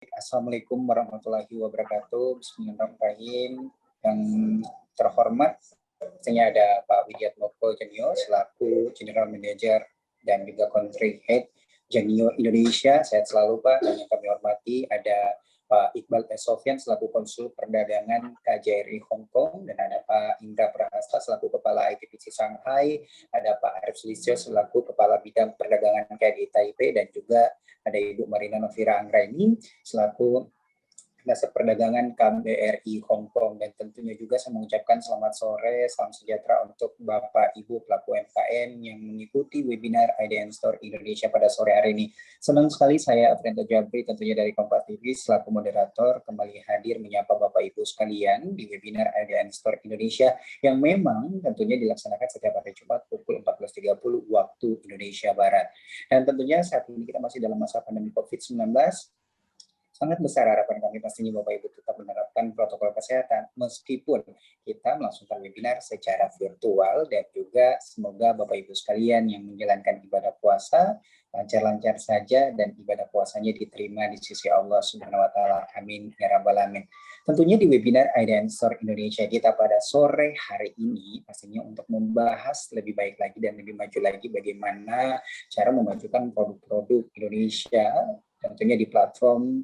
Assalamualaikum warahmatullahi wabarakatuh. Bismillahirrahmanirrahim. Yang terhormat, tentunya ada Pak Widiatmoko Janio selaku General Manager dan juga Country Head Janio Indonesia. Sehat selalu Pak. Dan yang kami hormati ada Pak Iqbal Sofyan selaku Konsul Perdagangan KJRI Hong Kong, dan ada Pak Indra Prahasta selaku Kepala ITPC Shanghai, ada Pak Arif Sulisyo selaku Kepala Bidang Perdagangan KJRI Taipei, dan juga ada Ibu Marina Novira Anggraini selaku Dasar Perdagangan KBRI Hong Kong. Dan tentunya juga saya mengucapkan selamat sore, salam sejahtera untuk Bapak Ibu pelaku UMKM yang mengikuti webinar IDN Store Indonesia pada sore hari ini. Senang sekali saya Afrianto Jabri tentunya dari Kompas TV selaku moderator kembali hadir menyapa Bapak Ibu sekalian di webinar IDN Store Indonesia yang memang tentunya dilaksanakan setiap hari Jumat pukul 14.30 waktu Indonesia Barat. Dan tentunya saat ini kita masih dalam masa pandemi COVID-19. Sangat besar harapan kami pastinya Bapak Ibu tetap menerapkan protokol kesehatan meskipun kita melangsungkan webinar secara virtual, dan juga semoga Bapak Ibu sekalian yang menjalankan ibadah puasa lancar-lancar saja dan ibadah puasanya diterima di sisi Allah Subhanahu wa taala. Amin ya rabbal alamin. Tentunya di webinar IDN Store Indonesia kita pada sore hari ini pastinya untuk membahas lebih baik lagi dan lebih maju lagi bagaimana cara memajukan produk-produk Indonesia tentunya di platform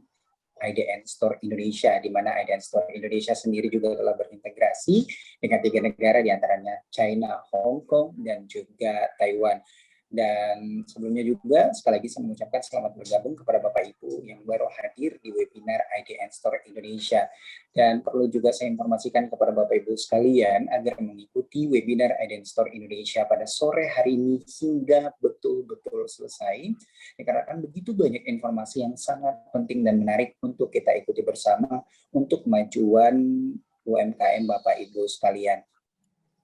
IDN Store Indonesia, di mana IDN Store Indonesia sendiri juga telah berintegrasi dengan 3 negara diantaranya China, Hong Kong, dan juga Taiwan. Dan sebelumnya juga sekali lagi saya mengucapkan selamat bergabung kepada Bapak Ibu yang baru hadir di webinar IDN Store Indonesia. Dan perlu juga saya informasikan kepada Bapak Ibu sekalian agar mengikuti webinar IDN Store Indonesia pada sore hari ini hingga betul-betul selesai, dikarenakan begitu banyak informasi yang sangat penting dan menarik untuk kita ikuti bersama untuk kemajuan UMKM Bapak Ibu sekalian.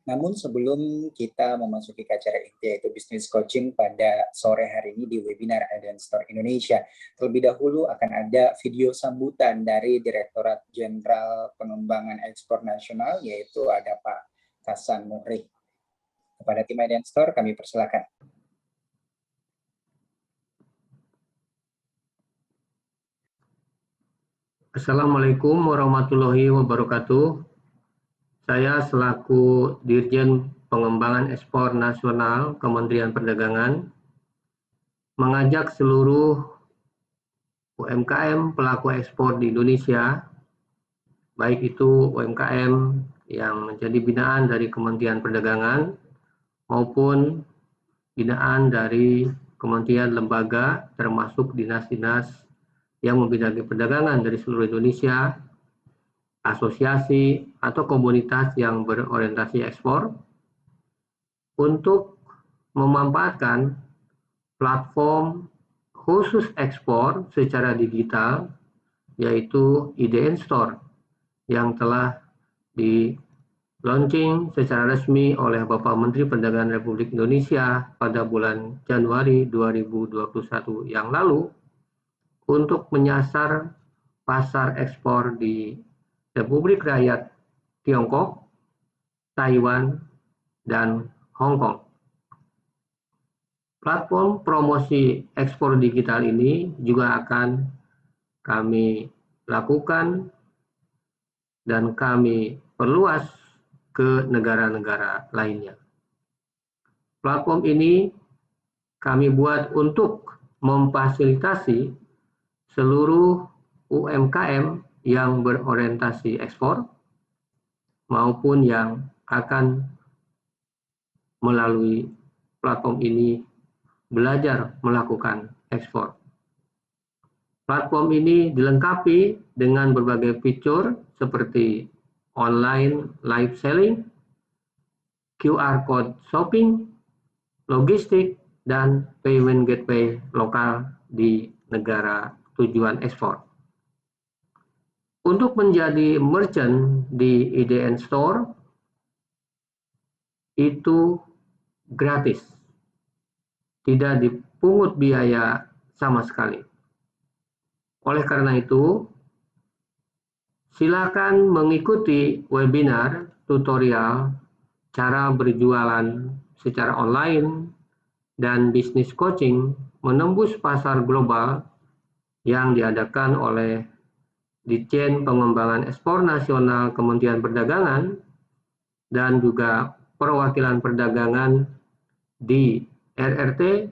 Namun sebelum kita memasuki acara inti yaitu Business Coaching pada sore hari ini di webinar IDN Store Indonesia, terlebih dahulu akan ada video sambutan dari Direktorat Jenderal Pengembangan Ekspor Nasional, yaitu ada Pak Hasan Muhri. Kepada tim IDN Store kami persilakan. Assalamualaikum warahmatullahi wabarakatuh. Saya selaku Dirjen Pengembangan Ekspor Nasional Kementerian Perdagangan mengajak seluruh UMKM pelaku ekspor di Indonesia, baik itu UMKM yang menjadi binaan dari Kementerian Perdagangan maupun binaan dari kementerian lembaga termasuk dinas-dinas yang membidangi perdagangan dari seluruh Indonesia, asosiasi atau komunitas yang berorientasi ekspor, untuk memanfaatkan platform khusus ekspor secara digital yaitu IDN Store yang telah di launching secara resmi oleh Bapak Menteri Perdagangan Republik Indonesia pada bulan Januari 2021 yang lalu untuk menyasar pasar ekspor di Republik Rakyat Tiongkok, Taiwan, dan Hong Kong. Platform promosi ekspor digital ini juga akan kami lakukan dan kami perluas ke negara-negara lainnya. Platform ini kami buat untuk memfasilitasi seluruh UMKM yang berorientasi ekspor maupun yang akan melalui platform ini belajar melakukan ekspor. Platform ini dilengkapi dengan berbagai fitur seperti online live selling, QR code shopping, logistik, dan payment gateway lokal di negara tujuan ekspor. Untuk menjadi merchant di IDN Store itu gratis, tidak dipungut biaya sama sekali. Oleh karena itu, silakan mengikuti webinar tutorial cara berjualan secara online dan bisnis coaching menembus pasar global yang diadakan oleh Ditjen Pengembangan Ekspor Nasional Kementerian Perdagangan dan juga perwakilan perdagangan di RRT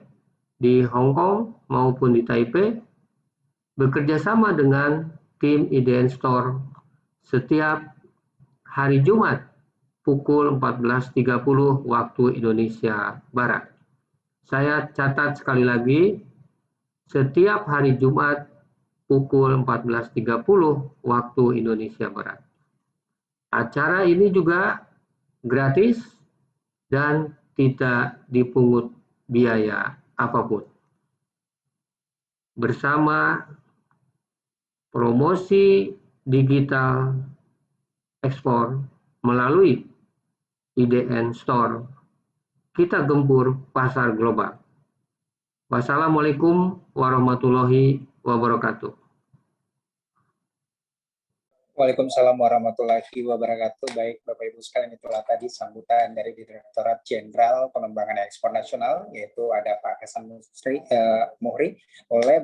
di Hong Kong maupun di Taipei bekerja sama dengan tim IDN Store setiap hari Jumat pukul 14.30 waktu Indonesia Barat. Saya catat sekali lagi, setiap hari Jumat pukul 14.30 waktu Indonesia Barat. Acara ini juga gratis dan tidak dipungut biaya apapun. Bersama promosi digital ekspor melalui IDN Store, kita gempur pasar global. Wassalamualaikum warahmatullahi wabarakatuh. Waalaikumsalam warahmatullahi wabarakatuh. Baik Bapak Ibu sekalian, itulah tadi sambutan dari Direktorat Jenderal Pengembangan Ekspor Nasional, yaitu ada Pak Hasan Muhri. Boleh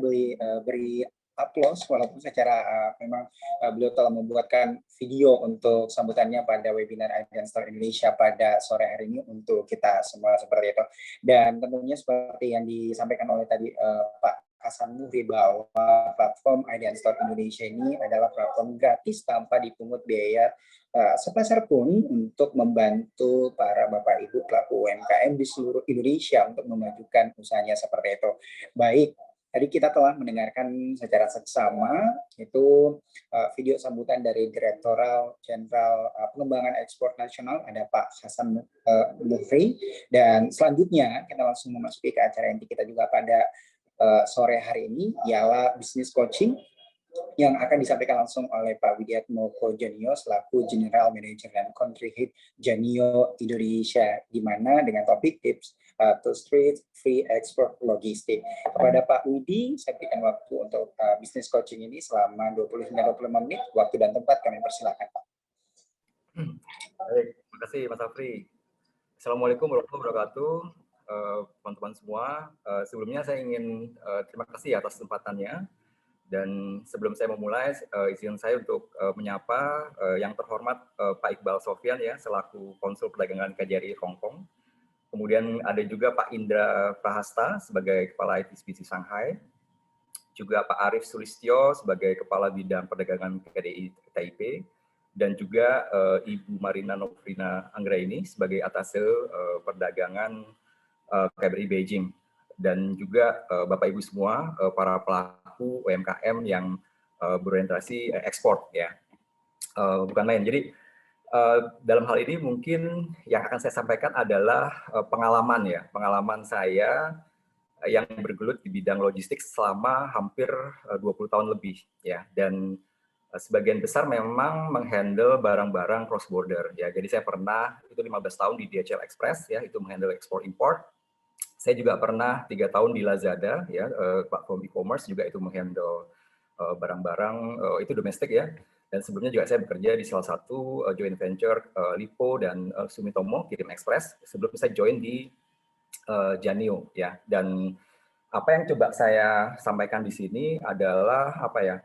beri aplaus walaupun secara memang beliau telah membuatkan video untuk sambutannya pada webinar IDN Store Indonesia pada sore hari ini untuk kita semua seperti itu. Dan tentunya seperti yang disampaikan oleh tadi Pak Hasan Muhri, bahwa platform IDN Store Indonesia ini adalah platform gratis tanpa dipungut biaya sepeser pun untuk membantu para Bapak Ibu pelaku UMKM di seluruh Indonesia untuk memajukan usahanya seperti itu. Baik, tadi kita telah mendengarkan secara seksama itu video sambutan dari Direktorat Jenderal Pengembangan Ekspor Nasional, ada Pak Hasan Muhri, dan selanjutnya kita langsung memasuki ke acara inti kita juga pada sore hari ini, ialah business coaching yang akan disampaikan langsung oleh Pak Widiatmoko Janio selaku General Manager dan Country Head Janio Indonesia, di mana dengan topik tips to street free export logistik. Kepada Pak Widi, saya berikan waktu untuk business coaching ini selama 20 hingga 25 menit. Waktu dan tempat kami persilakan, Pak. Baik, terima kasih Mas Afri. Assalamualaikum warahmatullahi wabarakatuh. Teman-teman semua, sebelumnya saya ingin terima kasih atas kesempatannya, dan sebelum saya memulai, izin saya untuk menyapa yang terhormat Pak Iqbal Sofyan ya, selaku Konsul Perdagangan KJRI Hong Kong. Kemudian ada juga Pak Indra Prahasta sebagai Kepala ITSPC Shanghai, juga Pak Arif Sulistyo sebagai Kepala Bidang Perdagangan KDI Taipei, dan juga Ibu Marina Nofrina Anggraini sebagai Atase Perdagangan KBRI Beijing, dan juga Bapak Ibu semua para pelaku UMKM yang berorientasi ekspor ya, bukan lain. Jadi dalam hal ini mungkin yang akan saya sampaikan adalah pengalaman saya yang bergelut di bidang logistik selama hampir 20 tahun lebih ya, dan sebagian besar memang menghandle barang-barang cross border ya. Jadi saya pernah itu 15 tahun di DHL Express ya, itu menghandle ekspor import. Saya juga pernah 3 tahun di Lazada ya, platform e-commerce, juga itu menghandle barang-barang itu domestik ya. Dan sebelumnya juga saya bekerja di salah satu joint venture Lipo dan Sumitomo Kirim Express sebelum saya join di Janio ya. Dan apa yang coba saya sampaikan di sini adalah apa ya,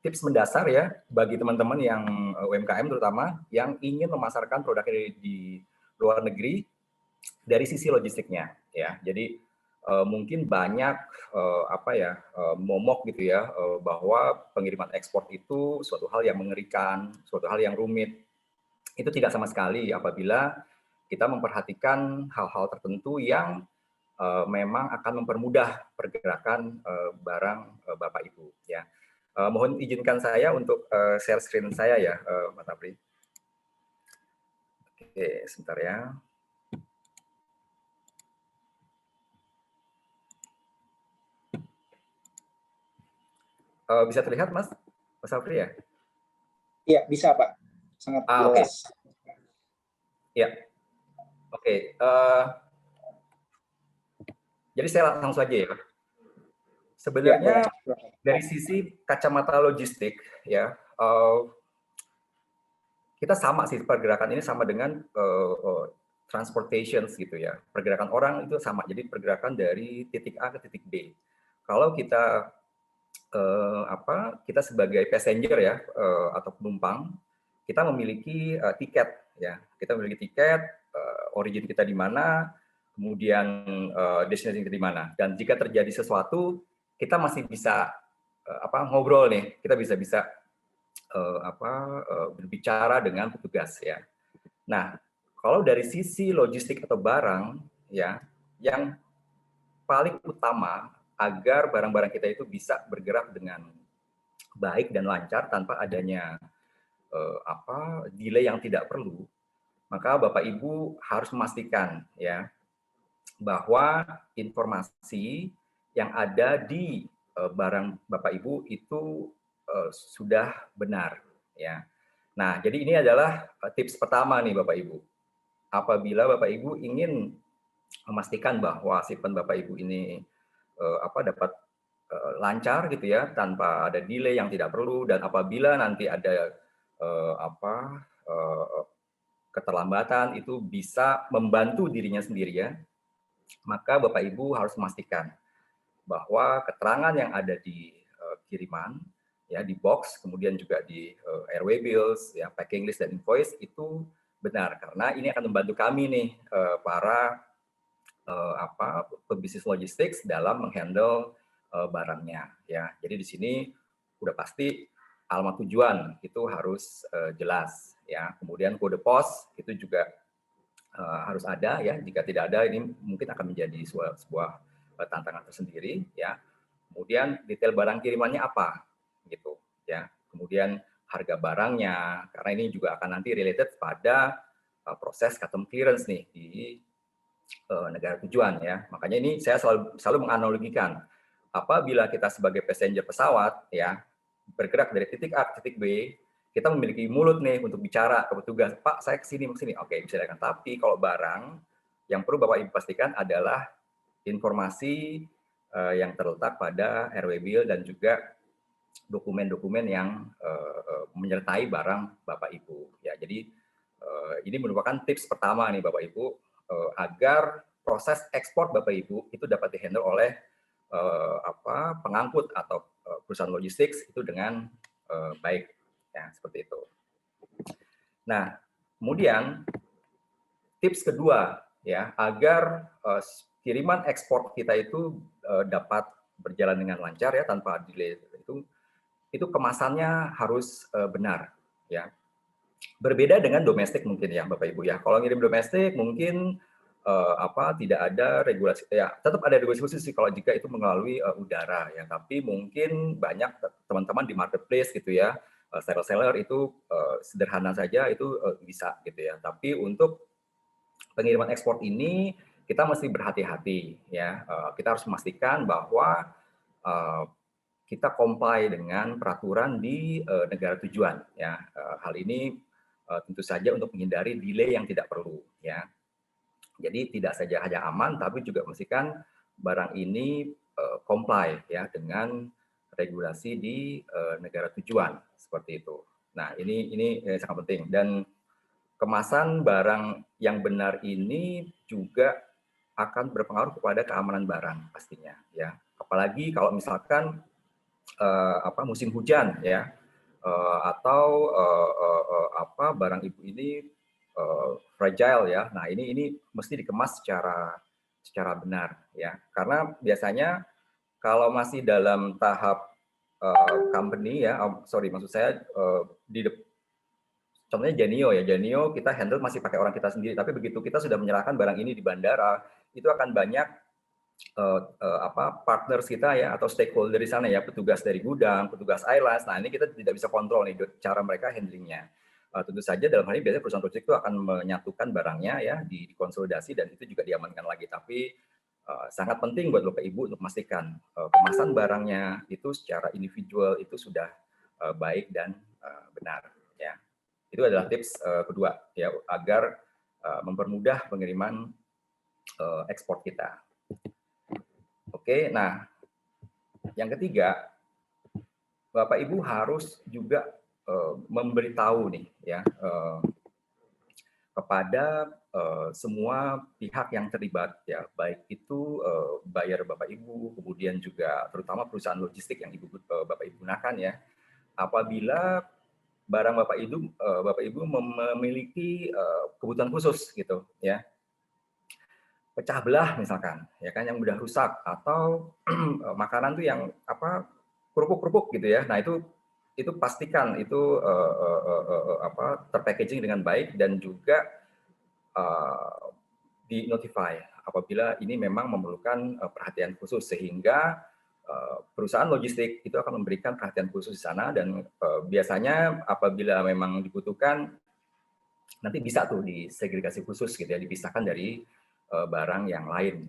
tips mendasar ya bagi teman-teman yang UMKM terutama yang ingin memasarkan produk di luar negeri dari sisi logistiknya ya. Jadi mungkin banyak momok gitu ya, bahwa pengiriman ekspor itu suatu hal yang mengerikan, suatu hal yang rumit. Itu tidak sama sekali apabila kita memperhatikan hal-hal tertentu yang memang akan mempermudah pergerakan barang Bapak Ibu ya. Mohon izinkan saya untuk share screen saya ya, Mas Apri. Oke, sebentar ya. Bisa terlihat, Mas Afri ya? Iya, bisa Pak. Sangat jelas. Ya, oke. Jadi saya langsung aja ya. Sebenarnya dari sisi kacamata logistik ya, kita sama sih, pergerakan ini sama dengan transportation gitu ya. Pergerakan orang itu sama, jadi pergerakan dari titik A ke titik B. Kalau kita kita sebagai passenger ya atau penumpang, kita memiliki tiket ya. Kita memiliki tiket, origin kita di mana, kemudian destinasi kita di mana. Dan jika terjadi sesuatu, kita masih bisa ngobrol nih. Kita bisa berbicara dengan petugas ya. Nah, kalau dari sisi logistik atau barang ya, yang paling utama agar barang-barang kita itu bisa bergerak dengan baik dan lancar tanpa adanya delay yang tidak perlu, maka Bapak Ibu harus memastikan ya bahwa informasi yang ada di barang Bapak Ibu itu sudah benar ya. Nah, jadi ini adalah tips pertama nih Bapak Ibu. Apabila Bapak Ibu ingin memastikan bahwa shipment Bapak Ibu ini dapat lancar gitu ya, tanpa ada delay yang tidak perlu, dan apabila nanti ada keterlambatan itu bisa membantu dirinya sendiri ya, maka Bapak Ibu harus memastikan bahwa keterangan yang ada di kiriman ya, di box, kemudian juga di airway bills ya, packing list dan invoice itu benar, karena ini akan membantu kami nih para pebisnis logistik dalam menghandle barangnya ya. Jadi di sini udah pasti alamat tujuan itu harus jelas ya. Kemudian kode pos itu juga harus ada ya. Jika tidak ada, ini mungkin akan menjadi sebuah tantangan tersendiri ya. Kemudian detail barang kirimannya apa gitu ya. Kemudian harga barangnya, karena ini juga akan nanti related pada proses custom clearance nih di negara tujuan ya. Makanya ini saya selalu menganalogikan, apabila kita sebagai passenger pesawat ya bergerak dari titik A ke titik B, kita memiliki mulut nih untuk bicara ke petugas, Pak saya kesini, oke bisa silakan. Tapi kalau barang, yang perlu Bapak Ibu pastikan adalah informasi yang terletak pada airway bill dan juga dokumen-dokumen yang menyertai barang Bapak Ibu ya. Jadi ini merupakan tips pertama nih Bapak Ibu, agar proses ekspor Bapak Ibu itu dapat dihandle oleh pengangkut atau perusahaan logistik itu dengan baik ya, seperti itu. Nah, kemudian tips kedua ya, agar kiriman ekspor kita itu dapat berjalan dengan lancar ya tanpa delay, itu kemasannya harus benar ya. Berbeda dengan domestik mungkin ya Bapak Ibu ya. Kalau ngirim domestik mungkin tidak ada regulasi ya, tetap ada regulasi khusus sih kalau jika itu melalui udara ya. Tapi mungkin banyak teman-teman di marketplace gitu ya, seller-seller itu sederhana saja itu bisa gitu ya. Tapi untuk pengiriman ekspor ini kita mesti berhati-hati ya. Kita harus memastikan bahwa kita comply dengan peraturan di negara tujuan ya. Hal ini tentu saja untuk menghindari delay yang tidak perlu ya. Jadi tidak saja hanya aman, tapi juga memastikan barang ini comply ya dengan regulasi di negara tujuan seperti itu. Nah ini sangat penting, dan kemasan barang yang benar ini juga akan berpengaruh kepada keamanan barang pastinya ya. Apalagi kalau misalkan musim hujan ya, atau barang ibu ini fragile ya. Nah, ini mesti dikemas secara benar ya. Karena biasanya kalau masih dalam tahap company ya, maksud saya contohnya Genio ya. Genio kita handle masih pakai orang kita sendiri, tapi begitu kita sudah menyerahkan barang ini di bandara, itu akan banyak partners kita ya, atau stakeholder di sana ya, petugas dari gudang, petugas airlines. Nah, ini kita tidak bisa kontrol nih cara mereka handlingnya. Tentu saja dalam hal ini biasanya perusahaan logistik itu akan menyatukan barangnya ya, dikonsolidasi, dan itu juga diamankan lagi. Tapi sangat penting buat Bapak Ibu untuk memastikan kemasan barangnya itu secara individual itu sudah baik dan benar ya. Itu adalah tips kedua ya, agar mempermudah pengiriman ekspor kita. Oke, nah yang ketiga, Bapak Ibu harus juga memberitahu nih ya, kepada semua pihak yang terlibat, ya, baik itu buyer Bapak Ibu, kemudian juga terutama perusahaan logistik yang Bapak Ibu gunakan, ya. Apabila barang Bapak Ibu memiliki kebutuhan khusus gitu, ya, pecah belah misalkan, ya kan, yang mudah rusak, atau makanan tuh yang kerupuk-kerupuk gitu, ya. Nah, itu pastikan itu terpackaging dengan baik dan juga di notify apabila ini memang memerlukan perhatian khusus, sehingga perusahaan logistik itu akan memberikan perhatian khusus di sana, dan biasanya apabila memang dibutuhkan nanti bisa tuh disegregasi khusus gitu, ya, dipisahkan dari barang yang lain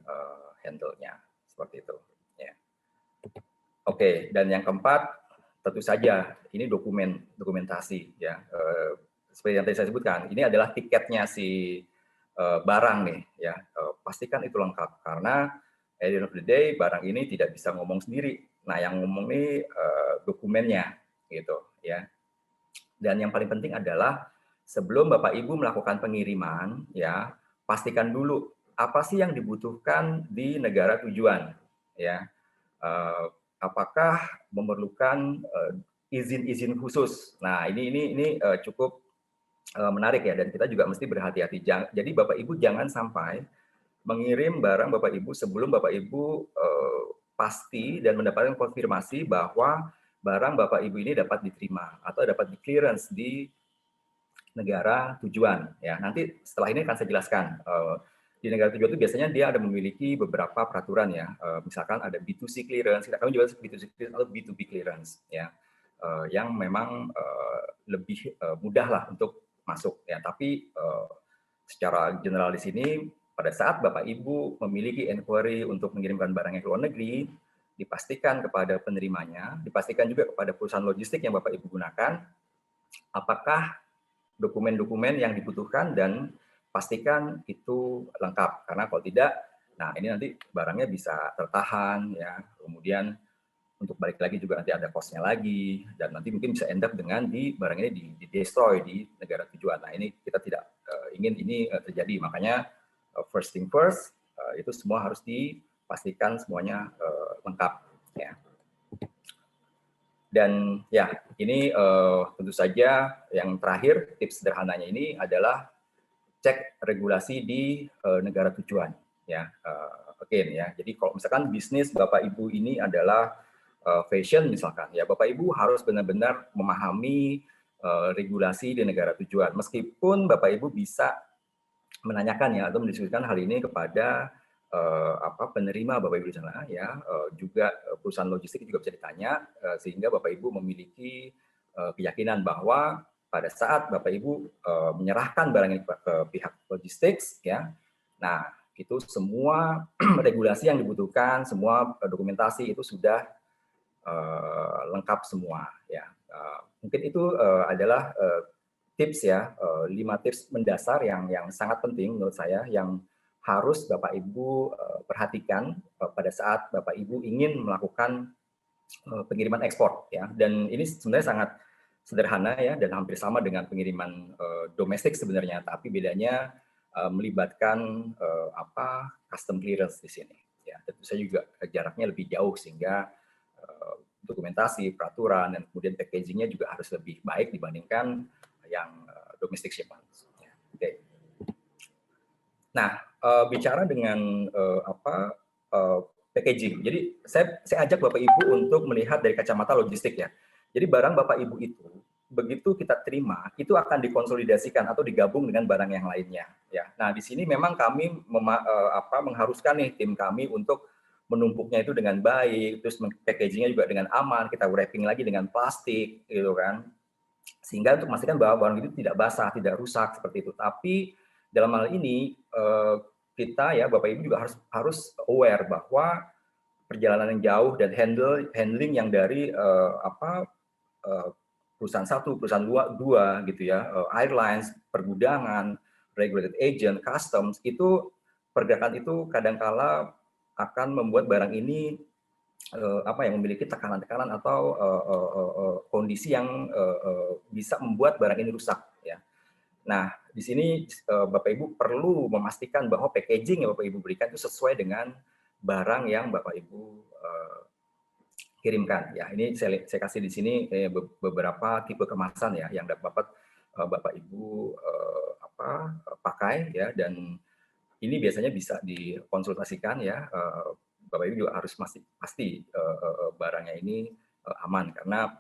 handle-nya, seperti itu, ya. Oke, dan yang keempat tentu saja ini dokumentasi, ya. Seperti yang tadi saya sebutkan, ini adalah tiketnya si barang nih, ya. Pastikan itu lengkap, karena at the end of the day barang ini tidak bisa ngomong sendiri. Nah, yang ngomong nih dokumennya gitu, ya. Dan yang paling penting adalah sebelum Bapak Ibu melakukan pengiriman, ya, pastikan dulu apa sih yang dibutuhkan di negara tujuan, ya. Apakah memerlukan izin-izin khusus. Nah, ini cukup menarik, ya, dan kita juga mesti berhati-hati. Jadi Bapak Ibu jangan sampai mengirim barang Bapak Ibu sebelum Bapak Ibu pasti dan mendapatkan konfirmasi bahwa barang Bapak Ibu ini dapat diterima atau dapat di clearance di negara tujuan, ya. Nanti setelah ini akan saya jelaskan. Di negara tujuan itu biasanya dia ada memiliki beberapa peraturan, ya. Misalkan ada B2C clearance, kami juga B2C clearance atau B2B clearance, ya. Yang memang lebih mudah lah untuk masuk, ya. Tapi secara general di sini, pada saat Bapak Ibu memiliki inquiry untuk mengirimkan barangnya ke luar negeri, dipastikan kepada penerimanya, dipastikan juga kepada perusahaan logistik yang Bapak Ibu gunakan, apakah dokumen-dokumen yang dibutuhkan, dan pastikan itu lengkap. Karena kalau tidak, nah ini nanti barangnya bisa tertahan, ya. Kemudian untuk balik lagi juga nanti ada cost-nya lagi, dan nanti mungkin bisa end up dengan barang ini di-destroy di negara tujuan. Nah, ini kita tidak ingin ini terjadi. Makanya first thing first, itu semua harus dipastikan semuanya lengkap, ya. Dan ya, ini tentu saja yang terakhir, tips sederhananya ini adalah cek regulasi di negara tujuan, ya. Again, ya. Jadi kalau misalkan bisnis Bapak Ibu ini adalah fashion misalkan, ya, Bapak Ibu harus benar-benar memahami regulasi di negara tujuan. Meskipun Bapak Ibu bisa menanyakan, ya, atau mendiskusikan hal ini kepada penerima Bapak Ibu di sana, ya, juga perusahaan logistik juga bisa ditanya, sehingga Bapak Ibu memiliki keyakinan bahwa pada saat Bapak Ibu menyerahkan barang ini ke pihak logistik, ya, nah itu semua regulasi yang dibutuhkan, semua dokumentasi itu sudah lengkap semua, ya. Mungkin itu adalah tips, ya, 5 tips mendasar yang sangat penting menurut saya, yang harus Bapak Ibu perhatikan pada saat Bapak Ibu ingin melakukan pengiriman ekspor, ya. Dan ini sebenarnya sangat sederhana, ya, dan hampir sama dengan pengiriman domestik sebenarnya, tapi bedanya melibatkan custom clearance di sini, ya. Tentu saja juga jaraknya lebih jauh, sehingga dokumentasi, peraturan, dan kemudian packagingnya juga harus lebih baik dibandingkan yang domestic shipment. Ya. Oke. Nah, bicara dengan packaging. Jadi saya ajak Bapak Ibu untuk melihat dari kacamata logistik, ya. Jadi barang Bapak Ibu itu begitu kita terima, itu akan dikonsolidasikan atau digabung dengan barang yang lainnya, ya. Nah, di sini memang kami mengharuskan nih tim kami untuk menumpuknya itu dengan baik, terus packagingnya juga dengan aman, kita wrapping lagi dengan plastik, gitu kan. Sehingga untuk memastikan bahwa barang itu tidak basah, tidak rusak, seperti itu. Tapi dalam hal ini kita, ya, Bapak Ibu juga harus aware bahwa perjalanan yang jauh dan handling yang dari perusahaan satu, perusahaan dua gitu, ya, airlines, pergudangan, regulated agent, customs, itu pergerakan itu kadangkala akan membuat barang ini yang memiliki tekanan-tekanan atau kondisi yang bisa membuat barang ini rusak, ya. Nah, di sini Bapak Ibu perlu memastikan bahwa packaging yang Bapak Ibu berikan itu sesuai dengan barang yang Bapak Ibu kirimkan. Ya, ini saya kasih di sini beberapa tipe kemasan ya yang dapat Bapak Ibu pakai ya, dan ini biasanya bisa dikonsultasikan ya. Bapak Ibu juga harus pasti barangnya ini aman, karena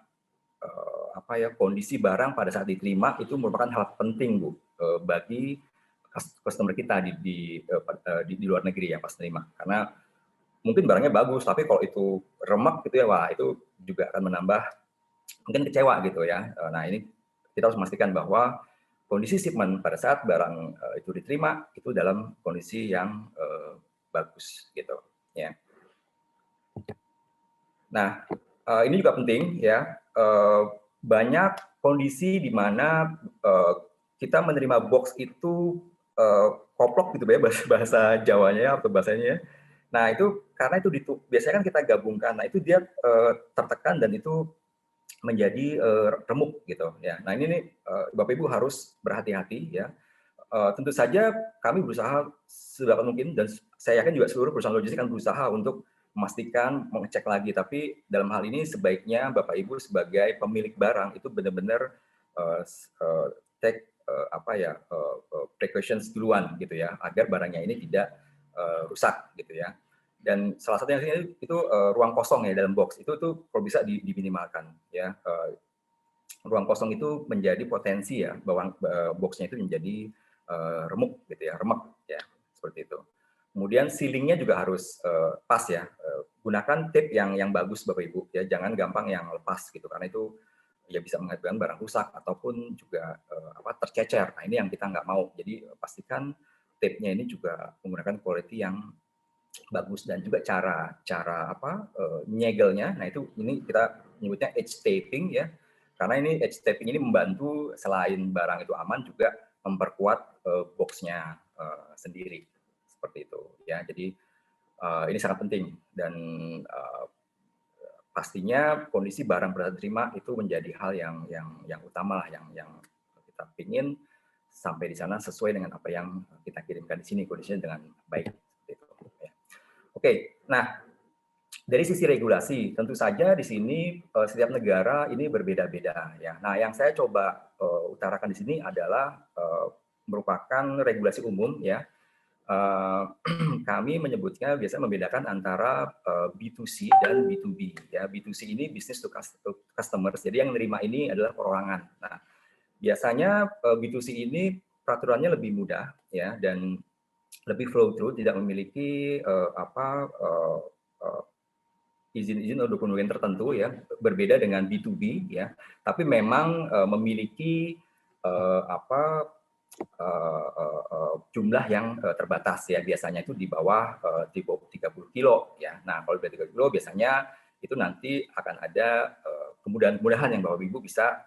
kondisi barang pada saat diterima itu merupakan hal penting Bu bagi customer kita di luar negeri yang pas terima, karena mungkin barangnya bagus tapi kalau itu remek gitu ya, wah itu juga akan menambah mungkin kecewa gitu ya. Nah ini kita harus memastikan bahwa kondisi shipment pada saat barang itu diterima itu dalam kondisi yang bagus gitu ya. Nah ini juga penting ya, banyak kondisi di mana kita menerima box itu koplok gitu ya bahasa Jawanya atau bahasanya. Nah itu karena itu biasanya kan kita gabungkan, nah itu dia tertekan dan itu menjadi remuk gitu ya. Nah ini nih Bapak Ibu harus berhati-hati ya. Tentu saja kami berusaha sedapat mungkin, dan saya yakin juga seluruh perusahaan logistik kan berusaha untuk memastikan, mengecek lagi. Tapi dalam hal ini sebaiknya Bapak Ibu sebagai pemilik barang itu benar-benar take precautions duluan gitu ya, agar barangnya ini tidak rusak gitu ya. Dan salah satunya itu ruang kosong ya dalam box itu tuh kalau bisa diminimalkan ya. Ruang kosong itu menjadi potensi ya bahwa boxnya itu menjadi remuk gitu ya, remek ya, seperti itu. Kemudian sealingnya juga harus pas ya. Gunakan tape yang bagus Bapak Ibu ya, jangan gampang yang lepas gitu, karena itu ya bisa mengakibatkan barang rusak ataupun juga tercecer. Nah ini yang kita nggak mau. Jadi pastikan tape-nya ini juga menggunakan quality yang bagus, dan juga cara nyegelnya. Nah itu ini kita menyebutnya edge taping ya, karena ini edge taping ini membantu selain barang itu aman juga memperkuat boxnya sendiri, seperti itu ya. Jadi ini sangat penting, dan pastinya kondisi barang pada terima itu menjadi hal yang utama lah, yang kita ingin sampai di sana sesuai dengan apa yang kita kirimkan di sini, kondisinya dengan baik. Oke, nah dari sisi regulasi tentu saja di sini setiap negara ini berbeda-beda ya. Nah yang saya coba utarakan di sini adalah merupakan regulasi umum ya. Kami menyebutnya biasanya membedakan antara B2C dan B2B ya. B2C ini business to customers, jadi yang menerima ini adalah perorangan. Nah biasanya B2C ini peraturannya lebih mudah ya, dan lebih flow through, tidak memiliki izin-izin atau dokumen tertentu ya, berbeda dengan B2B ya, tapi memang memiliki jumlah yang terbatas ya, biasanya itu di bawah 30 kilo ya. Nah kalau di 30 kilo biasanya itu nanti akan ada kemudahan-kemudahan yang Bapak Ibu bisa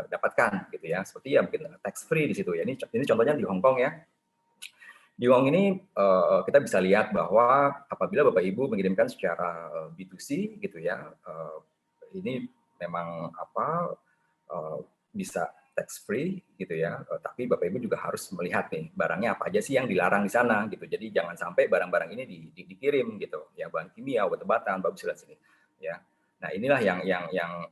dapatkan gitu ya, seperti ya mungkin tax free di situ ya. Ini contohnya di Hong Kong ya. Di Wong ini kita bisa lihat bahwa apabila Bapak Ibu mengirimkan secara B2C gitu ya, ini memang bisa tax free gitu ya, tapi Bapak Ibu juga harus melihat nih barangnya apa aja sih yang dilarang di sana gitu. Jadi jangan sampai barang-barang ini dikirim gitu ya, bahan kimia, obat-obatan, bagus lihat sini ya. Nah inilah yang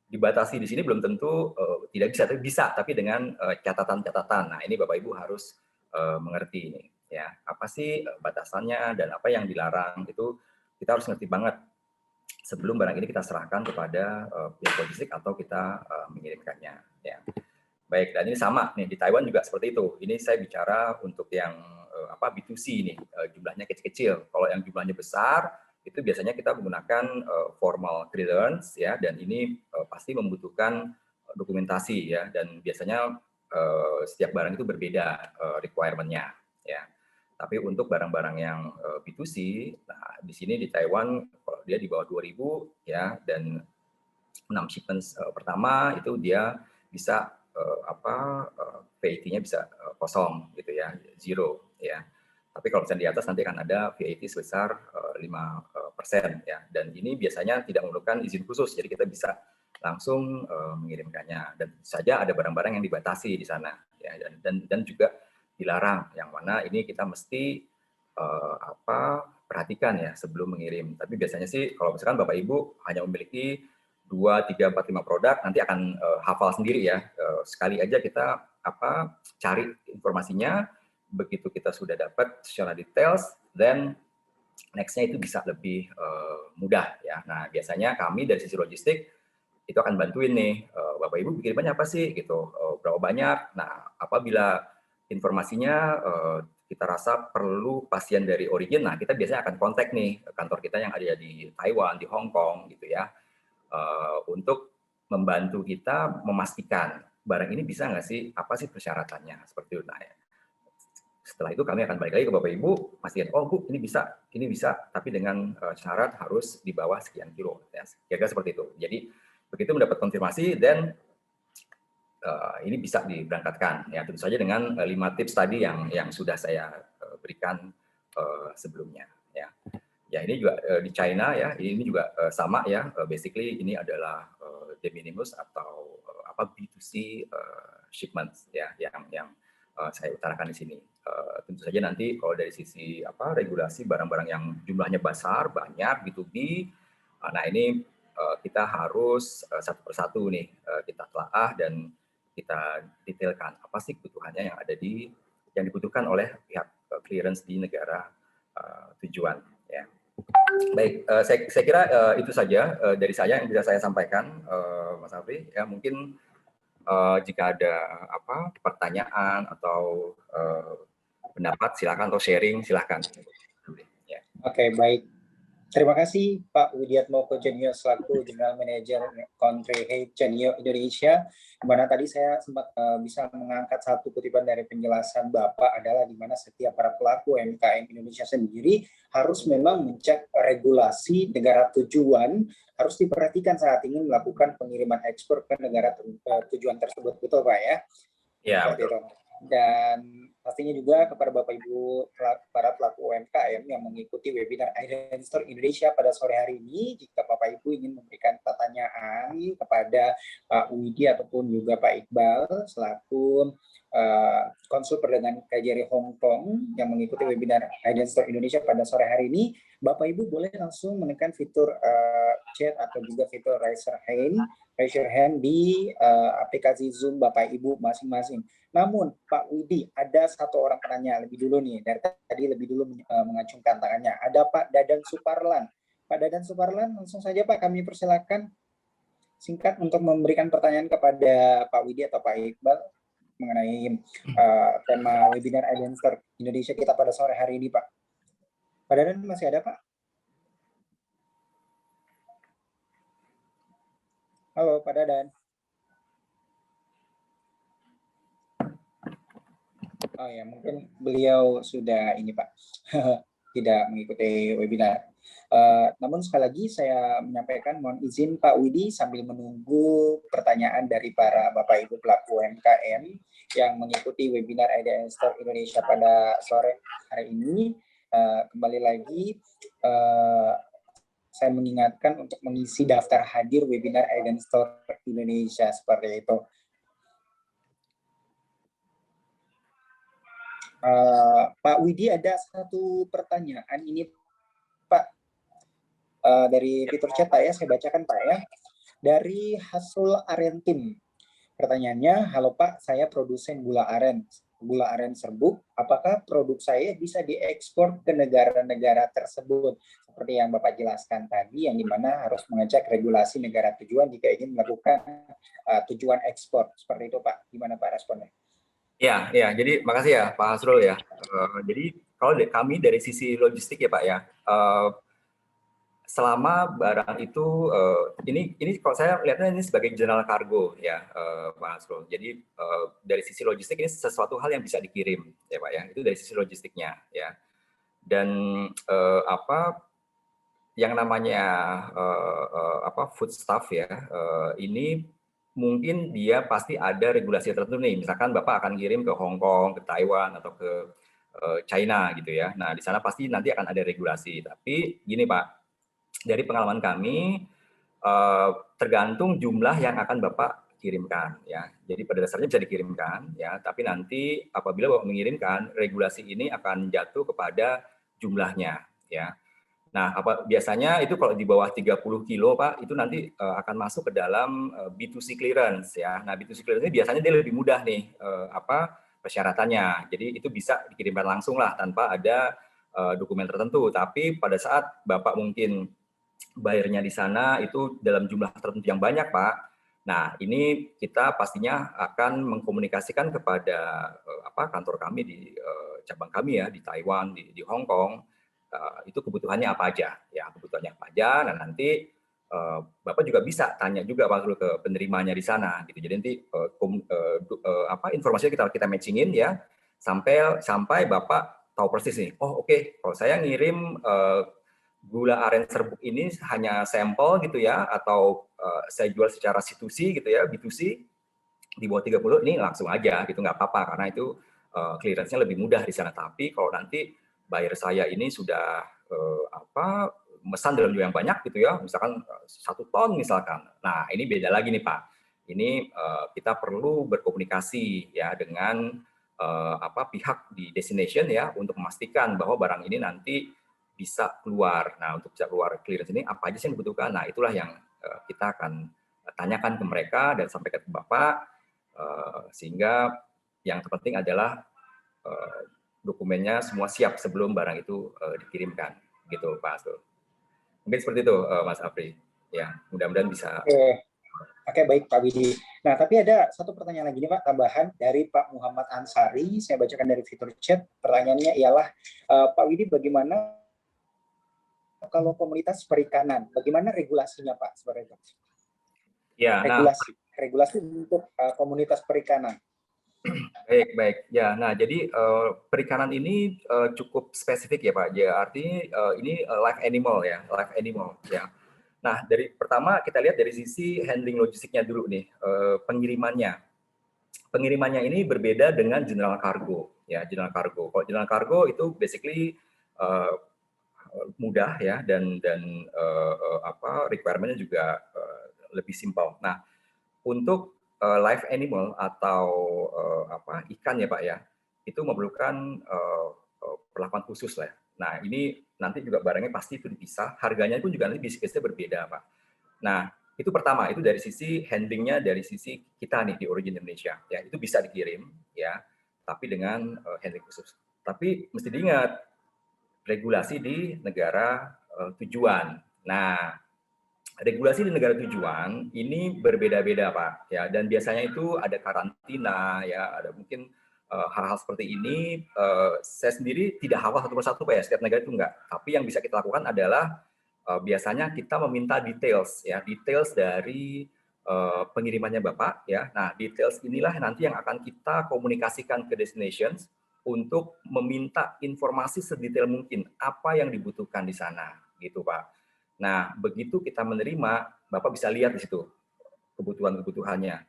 dibatasi di sini, belum tentu tidak bisa, tapi dengan catatan-catatan. Nah ini Bapak Ibu harus mengerti ya, apa sih batasannya dan apa yang dilarang, itu kita harus ngerti banget sebelum barang ini kita serahkan kepada pihak logistik atau kita mengirimkannya ya. Baik, dan ini sama nih di Taiwan juga seperti itu. Ini saya bicara untuk yang B2C nih, jumlahnya kecil-kecil. Kalau yang jumlahnya besar itu biasanya kita menggunakan formal clearance ya, dan ini pasti membutuhkan dokumentasi ya, dan biasanya setiap barang itu berbeda requirement-nya ya. Tapi untuk barang-barang yang B2C, nah di sini di Taiwan kalau dia di bawah 2000 ya, dan 6 shipment pertama itu dia bisa VAT-nya bisa kosong gitu ya, zero ya. Tapi kalau misalnya di atas nanti akan ada VAT sebesar 5% ya, dan ini biasanya tidak memerlukan izin khusus, jadi kita bisa langsung mengirimkannya. Dan saja ada barang-barang yang dibatasi di sana ya, dan juga dilarang, yang mana ini kita mesti perhatikan ya sebelum mengirim. Tapi biasanya sih kalau misalkan Bapak Ibu hanya memiliki 2, 3, 4, 5 produk, nanti akan hafal sendiri ya. Sekali aja kita cari informasinya, begitu kita sudah dapat secara details, then next-nya itu bisa lebih mudah ya. Nah, biasanya kami dari sisi logistik itu akan bantuin nih, Bapak Ibu kirimannya apa sih gitu, berapa banyak. Nah, apabila informasinya kita rasa perlu pasien dari origin, nah kita biasanya akan kontak nih kantor kita yang ada di Taiwan, di Hong Kong gitu ya, untuk membantu kita memastikan barang ini bisa nggak sih, apa sih persyaratannya, seperti itu. Nah, ya. Setelah itu kami akan balik lagi ke Bapak Ibu, pastikan, oh Bu, ini bisa, tapi dengan syarat harus di bawah sekian kilo. Ya, kira-kira seperti itu. Jadi begitu mendapat konfirmasi, dan ini bisa diberangkatkan. Ya, tentu saja dengan 5 tips tadi yang sudah saya berikan sebelumnya. Ya. Ya, ini juga di China ya, ini juga sama ya. Basically ini adalah de minimis atau B2C shipments ya, yang saya utarakan di sini. Tentu saja nanti kalau dari sisi regulasi barang-barang yang jumlahnya besar, banyak B2B, nah ini kita harus satu persatu nih kita telaah dan kita detailkan apa sih kebutuhannya yang dibutuhkan oleh pihak clearance di negara tujuan. Ya. Baik, saya kira itu saja dari saya yang bisa saya sampaikan, Mas Afri. Ya, mungkin jika ada pertanyaan atau pendapat silakan, atau sharing silakan. Ya. Oke, baik. Terima kasih Pak Widiatmoko Junior selaku General Manager Country Head Genio Indonesia. Di mana tadi saya sempat bisa mengangkat satu kutipan dari penjelasan Bapak adalah di mana setiap para pelaku UMKM Indonesia sendiri harus memang mencek regulasi negara tujuan, harus diperhatikan saat ingin melakukan pengiriman ekspor ke negara tujuan tersebut, betul Pak ya? Ya, betul. Dan pastinya juga kepada Bapak Ibu para pelaku UMKM yang mengikuti webinar Identity Store Indonesia pada sore hari ini, jika Bapak Ibu ingin memberikan pertanyaan kepada Pak Widi ataupun juga Pak Iqbal selaku konsul perdagangan KJRI Hong Kong yang mengikuti webinar Identity Store Indonesia pada sore hari ini, Bapak Ibu boleh langsung menekan fitur chat atau juga fitur raise your hand di aplikasi Zoom Bapak Ibu masing-masing. Namun Pak Widi, ada satu orang penanya lebih dulu nih, dari tadi lebih dulu mengacungkan tangannya. Ada Pak Dadan Suparlan. Pak Dadan Suparlan, langsung saja Pak, kami persilakan singkat untuk memberikan pertanyaan kepada Pak Widi atau Pak Iqbal mengenai tema webinar Identity Store Indonesia kita pada sore hari ini, Pak. Pak Dadan masih ada, Pak? Halo, Pak Dadan. Oh ya, mungkin beliau sudah ini Pak, tidak mengikuti webinar. Namun sekali lagi saya menyampaikan mohon izin Pak Widi sambil menunggu pertanyaan dari para Bapak Ibu pelaku UMKM yang mengikuti webinar Identity Store Indonesia pada sore hari ini. Kembali lagi, saya mengingatkan untuk mengisi daftar hadir webinar Identity Store Indonesia seperti itu. Pak Widi, ada satu pertanyaan ini Pak, dari fitur chat Pak ya, saya bacakan Pak ya, dari Hasul Arentim. Pertanyaannya, halo Pak, saya produsen gula aren serbuk, apakah produk saya bisa diekspor ke negara-negara tersebut? Seperti yang Bapak jelaskan tadi, yang dimana harus mengecek regulasi negara tujuan jika ingin melakukan tujuan ekspor. Seperti itu Pak, gimana Pak responnya? Ya, jadi makasih ya Pak Hasrul ya. Jadi kalau kami dari sisi logistik ya Pak ya, selama barang itu ini kalau saya lihatnya ini sebagai general cargo ya Pak Hasrul. Jadi dari sisi logistik ini sesuatu hal yang bisa dikirim ya Pak ya. Itu dari sisi logistiknya ya. Dan yang namanya food stuff ya, ini mungkin dia pasti ada regulasi tertentu nih. Misalkan Bapak akan kirim ke Hong Kong, ke Taiwan, atau ke China gitu ya. Nah, di sana pasti nanti akan ada regulasi. Tapi gini Pak, dari pengalaman kami, tergantung jumlah yang akan Bapak dikirimkan ya. Jadi pada dasarnya bisa dikirimkan ya, tapi nanti apabila Bapak mengirimkan, regulasi ini akan jatuh kepada jumlahnya ya. Nah, biasanya itu kalau di bawah 30 kilo Pak, itu nanti akan masuk ke dalam B2C clearance ya. Nah, B2C clearance ini biasanya dia lebih mudah nih persyaratannya. Jadi itu bisa dikirimkan langsung lah tanpa ada dokumen tertentu. Tapi pada saat Bapak mungkin bayarnya di sana itu dalam jumlah tertentu yang banyak Pak. Nah, ini kita pastinya akan mengkomunikasikan kepada kantor kami di cabang kami ya di Taiwan, di Hong Kong. Itu kebutuhannya apa aja ya, kebutuhannya apa aja. Nah, nanti Bapak juga bisa tanya juga Pak ke penerimanya di sana gitu. Jadi nanti informasinya kita matchingin ya sampai Bapak tahu persis nih. Oh, oke, kalau saya ngirim gula aren serbuk ini hanya sampel gitu ya, atau saya jual secara C2C gitu ya, B2C di bawah 30 ini langsung aja gitu, nggak apa-apa karena itu clearance-nya lebih mudah di sana. Tapi kalau nanti buyer saya ini sudah mesan dalam jumlah yang banyak gitu ya, misalkan 1 ton misalkan. Nah, ini beda lagi nih Pak. Ini kita perlu berkomunikasi ya dengan pihak di destination ya untuk memastikan bahwa barang ini nanti bisa keluar. Nah, untuk bisa keluar clearance ini apa aja sih yang dibutuhkan? Nah, itulah yang kita akan tanyakan ke mereka dan sampaikan ke Bapak, sehingga yang terpenting adalah dokumennya semua siap sebelum barang itu dikirimkan, gitu Pak Astul. Mungkin seperti itu Mas Afri. Ya, mudah-mudahan bisa. Oke, baik Pak Widi. Nah, tapi ada satu pertanyaan lagi nih Pak, tambahan dari Pak Muhammad Ansari. Saya bacakan dari fitur chat. Pertanyaannya ialah, Pak Widi, bagaimana kalau komunitas perikanan? Bagaimana regulasinya Pak? Seperti itu. Ya, regulasi untuk komunitas perikanan. Baik. Ya, nah jadi perikanan ini cukup spesifik ya Pak. Ya, artinya ini live animal ya. Nah, pertama kita lihat dari sisi handling logistiknya dulu nih, pengirimannya. Pengirimannya ini berbeda dengan general cargo ya, general cargo. Kalau general cargo itu basically mudah ya dan requirement-nya juga lebih simpel. Nah, untuk live animal atau ikan ya Pak ya, itu memerlukan perlakuan khusus lah. Nah, ini nanti juga barangnya pasti itu dipisah, harganya pun juga nanti bisnisnya berbeda Pak. Nah, itu pertama, itu dari sisi handlingnya dari sisi kita nih di Origin Indonesia ya, itu bisa dikirim ya, tapi dengan handling khusus. Tapi mesti diingat regulasi di negara tujuan. Nah, regulasi di negara tujuan ini berbeda-beda Pak ya, dan biasanya itu ada karantina ya, ada mungkin hal-hal seperti ini. Saya sendiri tidak hafal satu persatu Pak ya, setiap negara itu enggak, tapi yang bisa kita lakukan adalah biasanya kita meminta details dari pengirimannya Bapak ya. Nah, details inilah nanti yang akan kita komunikasikan ke destinations untuk meminta informasi sedetail mungkin apa yang dibutuhkan di sana gitu Pak. Nah, begitu kita menerima, Bapak bisa lihat di situ kebutuhan-kebutuhannya.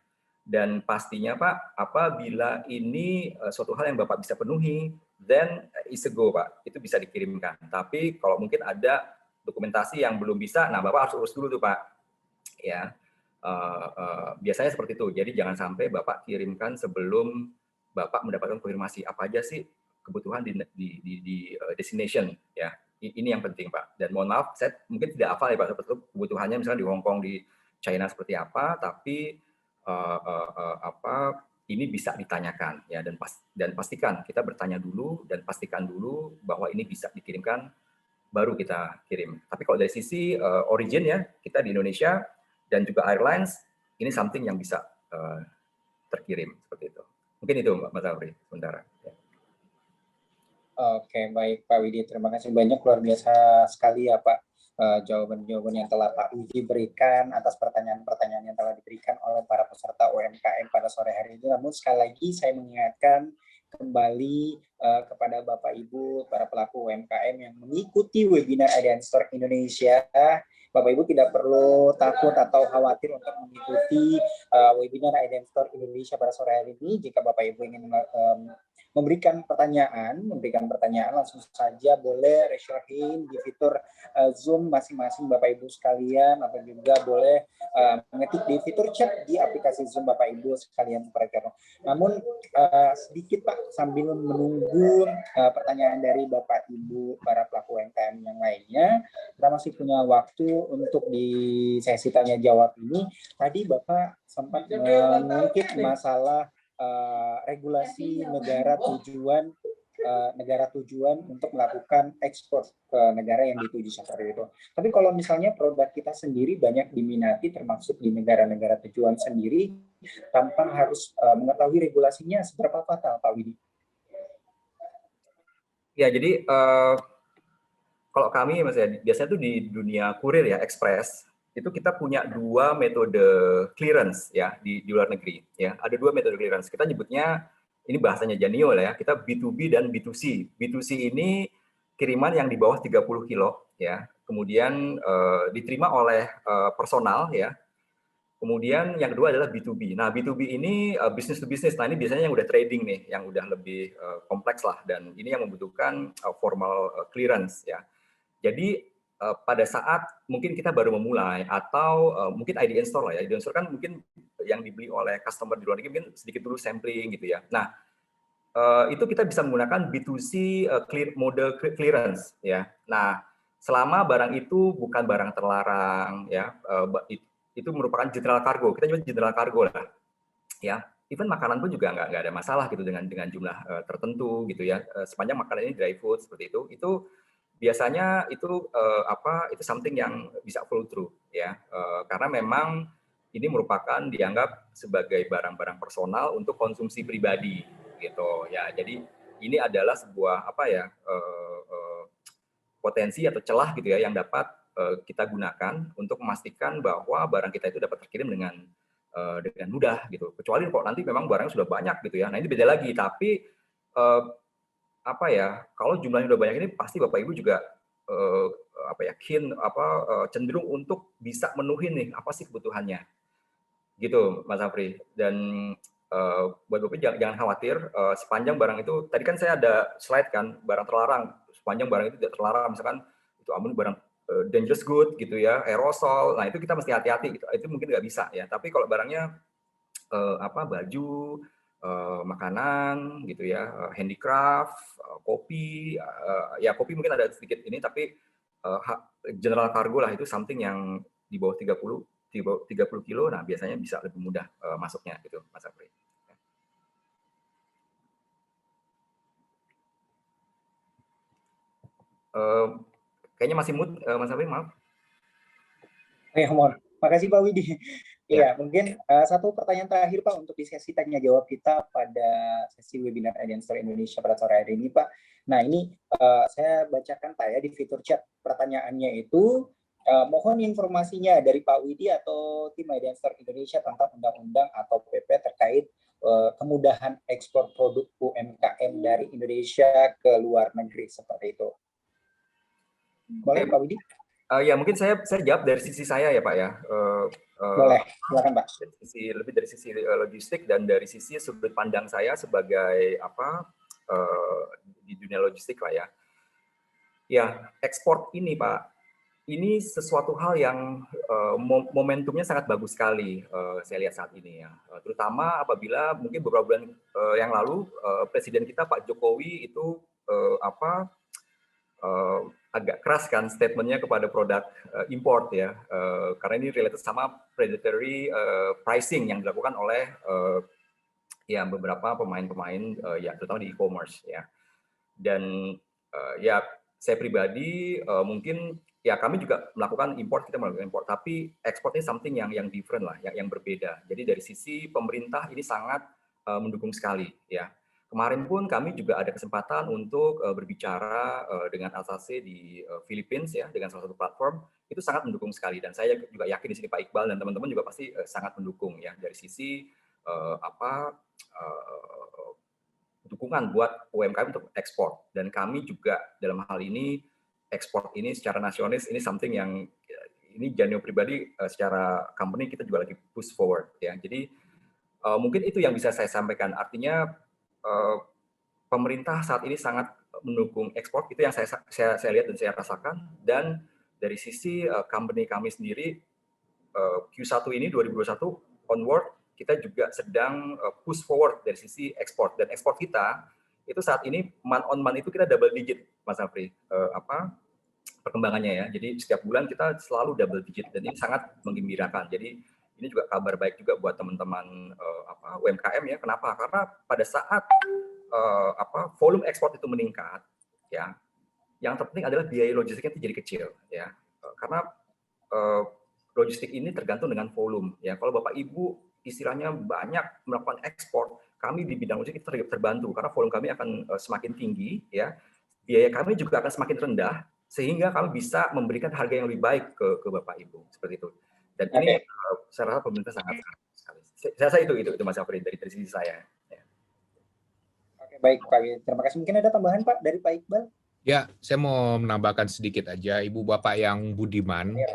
Dan pastinya Pak, apabila ini suatu hal yang Bapak bisa penuhi, then is a go Pak, itu bisa dikirimkan. Tapi kalau mungkin ada dokumentasi yang belum bisa, nah Bapak harus urus dulu tuh Pak. Ya, biasanya seperti itu. Jadi jangan sampai Bapak kirimkan sebelum Bapak mendapatkan konfirmasi apa aja sih kebutuhan di destination ya. Ini yang penting Pak. Dan mohon maaf, saya mungkin tidak hafal ya Pak, seperti kebutuhannya misalnya di Hong Kong, di China seperti apa, tapi ini bisa ditanyakan ya, dan pastikan kita bertanya dulu dan pastikan dulu bahwa ini bisa dikirimkan baru kita kirim. Tapi kalau dari sisi origin ya, kita di Indonesia dan juga airlines, ini something yang bisa terkirim seperti itu. Mungkin itu Mas Afri sementara. Ya. Oke, baik Pak Widi, terima kasih banyak, luar biasa sekali ya Pak jawaban-jawaban yang telah Pak Widi berikan atas pertanyaan-pertanyaan yang telah diberikan oleh para peserta UMKM pada sore hari ini. Namun sekali lagi saya mengingatkan kembali kepada Bapak Ibu para pelaku UMKM yang mengikuti webinar Idean Store Indonesia Bapak Ibu tidak perlu takut atau khawatir untuk mengikuti webinar Idenstor Indonesia pada sore hari ini. Jika Bapak Ibu ingin memberikan pertanyaan langsung saja boleh raise your hand di fitur Zoom masing-masing Bapak Ibu sekalian, atau juga boleh mengetik di fitur chat di aplikasi Zoom Bapak Ibu sekalian. Namun sedikit Pak, sambil menunggu pertanyaan dari Bapak Ibu para pelaku UMKM yang lainnya, kita masih punya waktu untuk di sesi tanya jawab ini. Tadi Bapak sempat mengungkit masalah regulasi negara tujuan untuk melakukan ekspor ke negara yang dituju seperti itu. Tapi kalau misalnya produk kita sendiri banyak diminati termasuk di negara-negara tujuan sendiri, tanpa harus mengetahui regulasinya, seberapa fatal Pak Widi? Ya, jadi kalau kami Mas ya, biasanya tuh di dunia kurir ya, ekspres, itu kita punya dua metode clearance ya di luar negeri ya. Ada dua metode clearance. Kita nyebutnya, ini bahasanya Janio lah ya, kita B2B dan B2C. B2C ini kiriman yang di bawah 30 kilo ya. Kemudian diterima oleh personal ya. Kemudian yang kedua adalah B2B. Nah, B2B ini business to business. Nah, ini biasanya yang udah trading nih, yang udah lebih kompleks lah, dan ini yang membutuhkan formal clearance ya. Jadi pada saat mungkin kita baru memulai, atau mungkin ID in-store lah ya. ID in-store kan mungkin yang dibeli oleh customer di luar negeri mungkin sedikit dulu sampling gitu ya. Nah, itu kita bisa menggunakan B2C mode clearance ya. Nah, selama barang itu bukan barang terlarang ya, itu merupakan general cargo. Kita nyebut general cargo lah ya. Even makanan pun juga nggak ada masalah gitu dengan jumlah tertentu gitu ya. Sepanjang makanan ini dry food seperti itu biasanya itu itu something yang bisa flow through ya, karena memang ini merupakan dianggap sebagai barang-barang personal untuk konsumsi pribadi gitu ya. Jadi ini adalah sebuah potensi atau celah gitu ya yang dapat kita gunakan untuk memastikan bahwa barang kita itu dapat terkirim dengan mudah gitu. Kecuali kalau nanti memang barangnya sudah banyak gitu ya. Nah, ini beda lagi, tapi kalau jumlahnya udah banyak ini pasti Bapak Ibu juga cenderung untuk bisa menuhin nih apa sih kebutuhannya gitu Mas Afri. Dan buat Bapak jangan khawatir, sepanjang barang itu, tadi kan saya ada slide kan barang terlarang, sepanjang barang itu tidak terlarang, misalkan itu barang dangerous good gitu ya, aerosol, nah itu kita mesti hati-hati gitu. Itu mungkin nggak bisa ya, tapi kalau barangnya baju, makanan gitu ya, handicraft, kopi, ya kopi mungkin ada sedikit ini, tapi general cargo lah itu something yang di bawah 30 kilo, nah biasanya bisa lebih mudah masuknya gitu Mas Afri. Kayaknya masih mood Mas Afri, maaf. Mohon. Makasih Pak Widi. Iya, mungkin satu pertanyaan terakhir Pak untuk di sesi tanya jawab kita pada sesi webinar Idenstor Indonesia pada sore hari ini Pak. Nah, ini saya bacakan Pak ya di fitur chat. Pertanyaannya itu, mohon informasinya dari Pak Widi atau tim Idenstor Indonesia tentang undang-undang atau PP terkait kemudahan ekspor produk UMKM dari Indonesia ke luar negeri seperti itu. Boleh Pak Widi? Ya mungkin saya jawab dari sisi saya ya Pak ya. Boleh, silakan Pak. Lebih dari sisi logistik dan dari sisi sudut pandang saya sebagai di dunia logistik lah ya. Ya, ekspor ini Pak, ini sesuatu hal yang momentumnya sangat bagus sekali saya lihat saat ini ya. Terutama apabila mungkin beberapa bulan yang lalu Presiden kita Pak Jokowi itu agak keras kan statementnya kepada produk import ya, karena ini related sama predatory pricing yang dilakukan oleh beberapa pemain-pemain ya terutama di e-commerce ya. Dan ya saya pribadi mungkin ya kami juga melakukan import, kita melakukan import, tapi ekspor ini something yang different lah, yang berbeda. Jadi dari sisi pemerintah ini sangat mendukung sekali ya. Kemarin pun kami juga ada kesempatan untuk berbicara dengan Alsace di Philippines ya, dengan salah satu platform, itu sangat mendukung sekali. Dan saya juga yakin di sini Pak Iqbal dan teman-teman juga pasti sangat mendukung ya dari sisi dukungan buat UMKM untuk ekspor. Dan kami juga dalam hal ini ekspor ini secara nasionalis ini something yang ini Janio pribadi secara company kita juga lagi push forward ya. Jadi mungkin itu yang bisa saya sampaikan. Artinya pemerintah saat ini sangat mendukung ekspor, itu yang saya lihat dan saya rasakan. Dan dari sisi company kami sendiri Q1 ini 2021 onward kita juga sedang push forward dari sisi ekspor, dan ekspor kita itu saat ini month on month itu kita double digit, Mas Afri, perkembangannya ya. Jadi setiap bulan kita selalu double digit dan ini sangat menggembirakan. Jadi ini juga kabar baik juga buat teman-teman UMKM ya. Kenapa? Karena pada saat volume ekspor itu meningkat, ya, yang terpenting adalah biaya logistiknya itu jadi kecil, ya. Karena logistik ini tergantung dengan volume, ya. Kalau Bapak Ibu istilahnya banyak melakukan ekspor, kami di bidang logistik terbantu karena volume kami akan semakin tinggi, ya. Biaya kami juga akan semakin rendah sehingga kami bisa memberikan harga yang lebih baik ke Bapak Ibu seperti itu. Dan ini saya rasa pemerintah sangat sekali. Saya rasa itu Mas Afri dari sisi saya. Ya. Oke, baik Pak. Terima kasih. Mungkin ada tambahan Pak dari Pak Iqbal? Ya, saya mau menambahkan sedikit aja, Ibu Bapak yang budiman. Ya.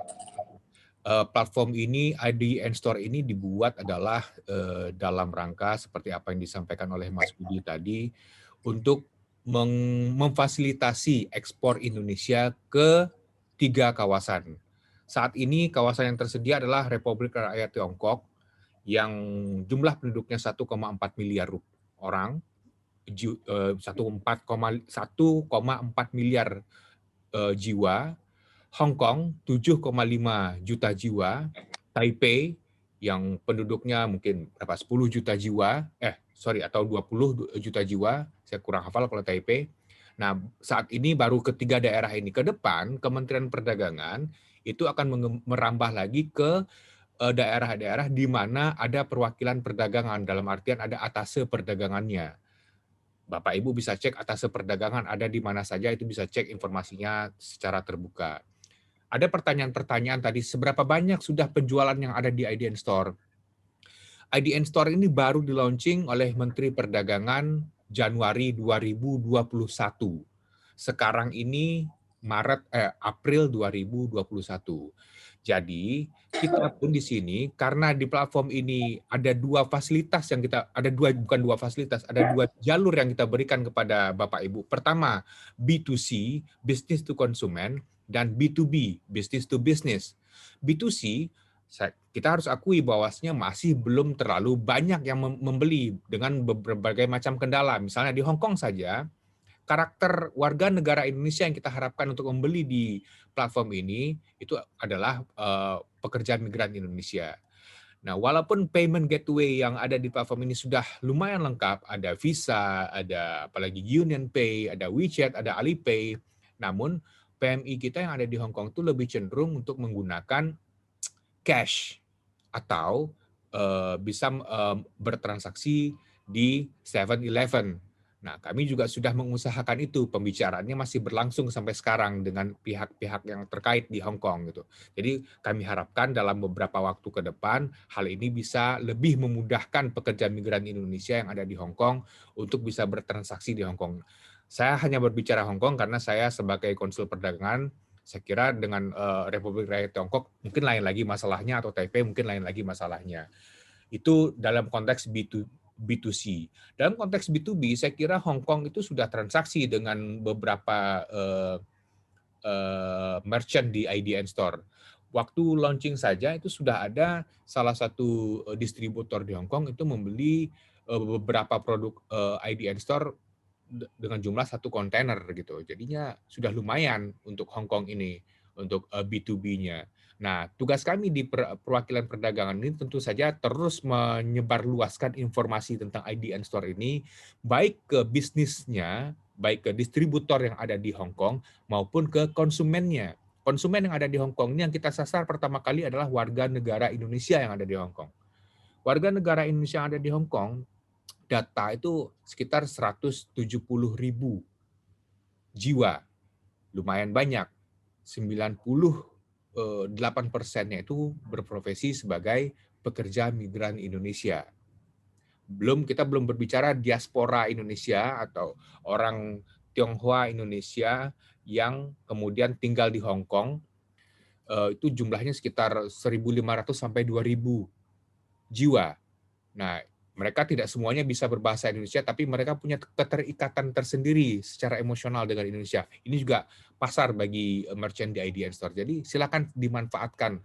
Platform ini, ID and Store ini dibuat adalah dalam rangka seperti apa yang disampaikan oleh Mas Budi tadi, untuk memfasilitasi ekspor Indonesia ke 3 kawasan. Saat ini kawasan yang tersedia adalah Republik Rakyat Tiongkok yang jumlah penduduknya 1,4 miliar orang, 1,4 miliar jiwa, Hong Kong 7,5 juta jiwa, Taipei yang penduduknya mungkin berapa 10 juta jiwa, atau 20 juta jiwa, saya kurang hafal kalau Taipei. Nah, saat ini baru ketiga daerah ini. Ke depan Kementerian Perdagangan itu akan merambah lagi ke daerah-daerah di mana ada perwakilan perdagangan, dalam artian ada atase perdagangannya. Bapak Ibu bisa cek atase perdagangan ada di mana saja, itu bisa cek informasinya secara terbuka. Ada pertanyaan-pertanyaan tadi, seberapa banyak sudah penjualan yang ada di IDN Store? IDN Store ini baru di-launching oleh Menteri Perdagangan Januari 2021. Sekarang ini April 2021. Jadi kita pun di sini karena di platform ini ada 2 fasilitas yang kita ada 2 jalur yang kita berikan kepada Bapak Ibu. Pertama, B2C, business to consumer, dan B2B, business to business. B2C kita harus akui bahwasanya masih belum terlalu banyak yang membeli dengan berbagai macam kendala. Misalnya di Hong Kong saja, karakter warga negara Indonesia yang kita harapkan untuk membeli di platform ini itu adalah pekerja migran Indonesia. Nah, walaupun payment gateway yang ada di platform ini sudah lumayan lengkap, ada Visa, ada apalagi Union Pay, ada WeChat, ada Alipay, namun PMI kita yang ada di Hong Kong itu lebih cenderung untuk menggunakan cash atau bisa bertransaksi di 7-Eleven. Nah, kami juga sudah mengusahakan itu. Pembicaraannya masih berlangsung sampai sekarang dengan pihak-pihak yang terkait di Hong Kong gitu. Jadi kami harapkan dalam beberapa waktu ke depan hal ini bisa lebih memudahkan pekerja migran Indonesia yang ada di Hong Kong untuk bisa bertransaksi di Hong Kong. Saya hanya berbicara Hong Kong karena saya sebagai konsul perdagangan, saya kira dengan Republik Rakyat Tiongkok mungkin lain lagi masalahnya, atau Taipei mungkin lain lagi masalahnya. Itu dalam konteks B2C. Dalam konteks B2B, saya kira Hong Kong itu sudah transaksi dengan beberapa merchant di IDN Store. Waktu launching saja itu sudah ada salah satu distributor di Hong Kong itu membeli beberapa produk IDN Store dengan jumlah 1 kontainer gitu. Jadinya sudah lumayan untuk Hong Kong ini, untuk B2B-nya. Nah, tugas kami di perwakilan perdagangan ini tentu saja terus menyebarluaskan informasi tentang IDN Store ini, baik ke bisnisnya, baik ke distributor yang ada di Hong Kong, maupun ke konsumennya. Konsumen yang ada di Hong Kong ini yang kita sasar pertama kali adalah warga negara Indonesia yang ada di Hong Kong. Warga negara Indonesia yang ada di Hong Kong, data itu sekitar 170.000 jiwa. Lumayan banyak. 98%-nya itu berprofesi sebagai pekerja migran Indonesia. Kita belum berbicara diaspora Indonesia atau orang Tionghoa Indonesia yang kemudian tinggal di Hong Kong. itu jumlahnya sekitar 1.500 sampai 2.000 jiwa. Nah, mereka tidak semuanya bisa berbahasa Indonesia, tapi mereka punya keterikatan tersendiri secara emosional dengan Indonesia. Ini juga pasar bagi merchant di IDN Store. Jadi silakan dimanfaatkan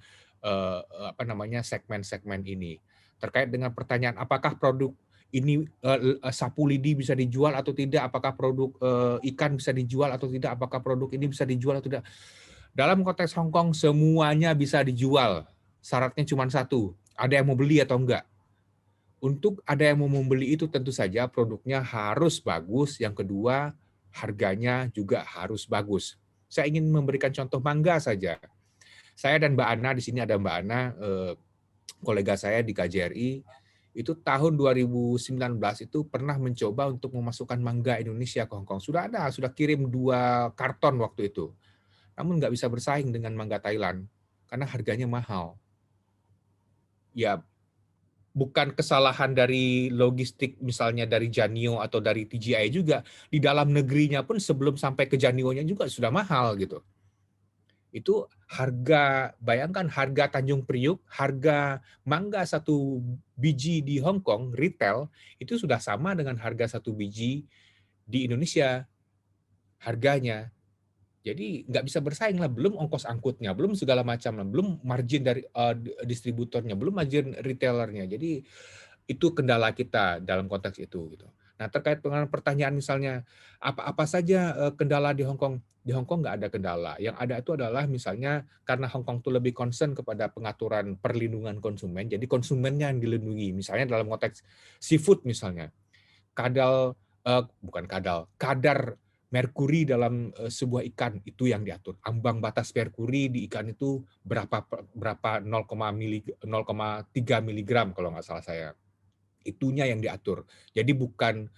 segmen-segmen ini. Terkait dengan pertanyaan apakah produk ini sapu lidi bisa dijual atau tidak, apakah produk ikan bisa dijual atau tidak, apakah produk ini bisa dijual atau tidak. Dalam konteks Hong Kong semuanya bisa dijual. Syaratnya cuma satu, ada yang mau beli atau enggak. Untuk ada yang mau membeli itu tentu saja produknya harus bagus, yang kedua harganya juga harus bagus. Saya ingin memberikan contoh mangga saja. Saya dan Mbak Ana, di sini ada Mbak Ana, kolega saya di KJRI, itu tahun 2019 itu pernah mencoba untuk memasukkan mangga Indonesia ke Hong Kong. Sudah kirim 2 karton waktu itu. Namun nggak bisa bersaing dengan mangga Thailand karena harganya mahal. Ya, bukan kesalahan dari logistik misalnya dari Janio atau dari TGI juga, di dalam negerinya pun sebelum sampai ke Janio-nya juga sudah mahal gitu. Itu harga, bayangkan harga Tanjung Priuk, harga mangga 1 biji di Hong Kong retail itu sudah sama dengan harga 1 biji di Indonesia harganya. Jadi nggak bisa bersaing lah, belum ongkos angkutnya, belum segala macam lah, belum margin dari distributornya, belum margin retailernya. Jadi itu kendala kita dalam konteks itu gitu. Nah, terkait dengan pertanyaan misalnya apa saja kendala di Hong Kong? Di Hong Kong nggak ada kendala. Yang ada itu adalah misalnya karena Hong Kong itu lebih concern kepada pengaturan perlindungan konsumen, jadi konsumennya yang dilindungi. Misalnya dalam konteks seafood misalnya, kadar merkuri dalam sebuah ikan itu yang diatur. Ambang batas merkuri di ikan itu berapa 0,3 miligram kalau nggak salah saya. Itunya yang diatur. Jadi bukan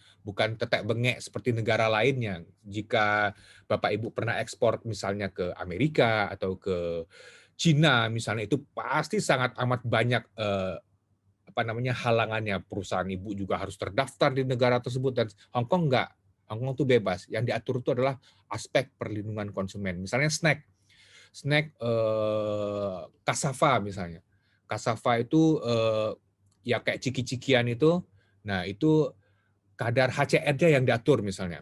tetek bengek seperti negara lainnya. Jika Bapak Ibu pernah ekspor misalnya ke Amerika atau ke Cina misalnya, itu pasti sangat amat banyak halangannya. Perusahaan Ibu juga harus terdaftar di negara tersebut, dan Hong Kong enggak. Hong Kong itu bebas. Yang diatur itu adalah aspek perlindungan konsumen. Misalnya snack cassava misalnya. Cassava itu ya kayak ciki-cikian itu. Nah, itu kadar HCR-nya yang diatur misalnya.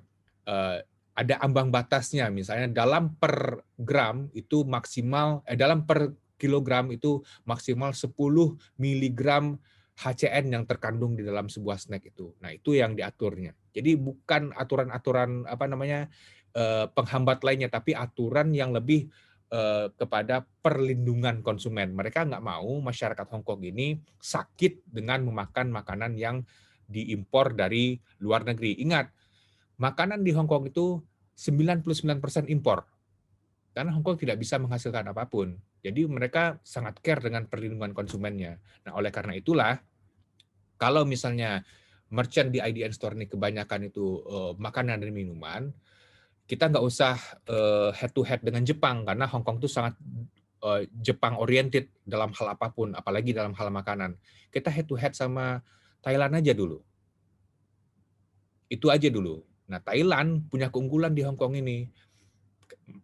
Ada ambang batasnya, misalnya dalam per gram itu maksimal, dalam per kilogram itu maksimal 10 miligram HCN yang terkandung di dalam sebuah snack itu. Nah, itu yang diaturnya. Jadi bukan aturan-aturan penghambat lainnya, tapi aturan yang lebih kepada perlindungan konsumen. Mereka nggak mau masyarakat Hong Kong ini sakit dengan memakan makanan yang diimpor dari luar negeri. Ingat, makanan di Hong Kong itu 99% impor. Karena Hong Kong tidak bisa menghasilkan apapun. Jadi mereka sangat care dengan perlindungan konsumennya. Nah, oleh karena itulah, kalau misalnya merchant di IDN Store ini kebanyakan itu makanan dan minuman, kita nggak usah head to head dengan Jepang, karena Hong Kong itu sangat Jepang oriented dalam hal apapun, apalagi dalam hal makanan. Kita head to head sama Thailand aja dulu. Itu aja dulu. Nah, Thailand punya keunggulan di Hong Kong ini.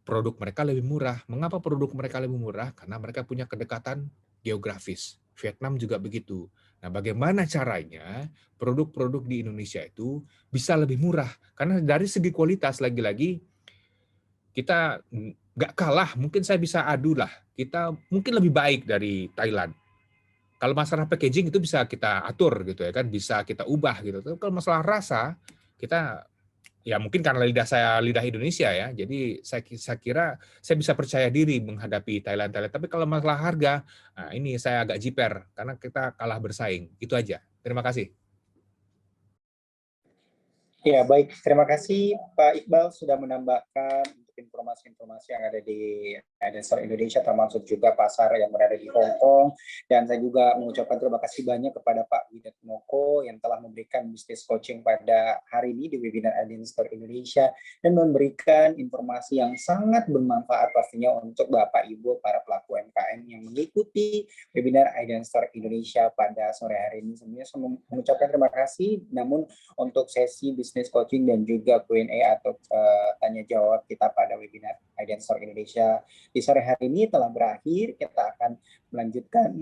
Produk mereka lebih murah. Mengapa produk mereka lebih murah? Karena mereka punya kedekatan geografis. Vietnam juga begitu. Nah, bagaimana caranya produk-produk di Indonesia itu bisa lebih murah? Karena dari segi kualitas, lagi-lagi kita nggak kalah. Mungkin saya bisa adu lah. Kita mungkin lebih baik dari Thailand. Kalau masalah packaging itu bisa kita atur gitu ya kan, bisa kita ubah gitu. Tapi kalau masalah rasa, kita ya mungkin karena lidah Indonesia ya, jadi saya kira saya bisa percaya diri menghadapi Thailand. Tapi kalau masalah harga, nah ini saya agak jiper karena kita kalah bersaing. Itu aja. Terima kasih. Ya, baik. Terima kasih Pak Iqbal sudah menambahkan untuk informasi-informasi yang ada di IDN Store Indonesia, termasuk juga pasar yang berada di Hong Kong. Dan saya juga mengucapkan terima kasih banyak kepada Pak Widiat Moko yang telah memberikan business coaching pada hari ini di webinar IDN Store Indonesia dan memberikan informasi yang sangat bermanfaat pastinya untuk Bapak Ibu para pelaku UMKM yang mengikuti webinar IDN Store Indonesia pada sore hari ini. Sebenarnya saya mengucapkan terima kasih. Namun untuk sesi business coaching dan juga Q&A atau tanya jawab kita pada pada webinar IDN Store Indonesia di sore hari ini telah berakhir. Kita akan melanjutkan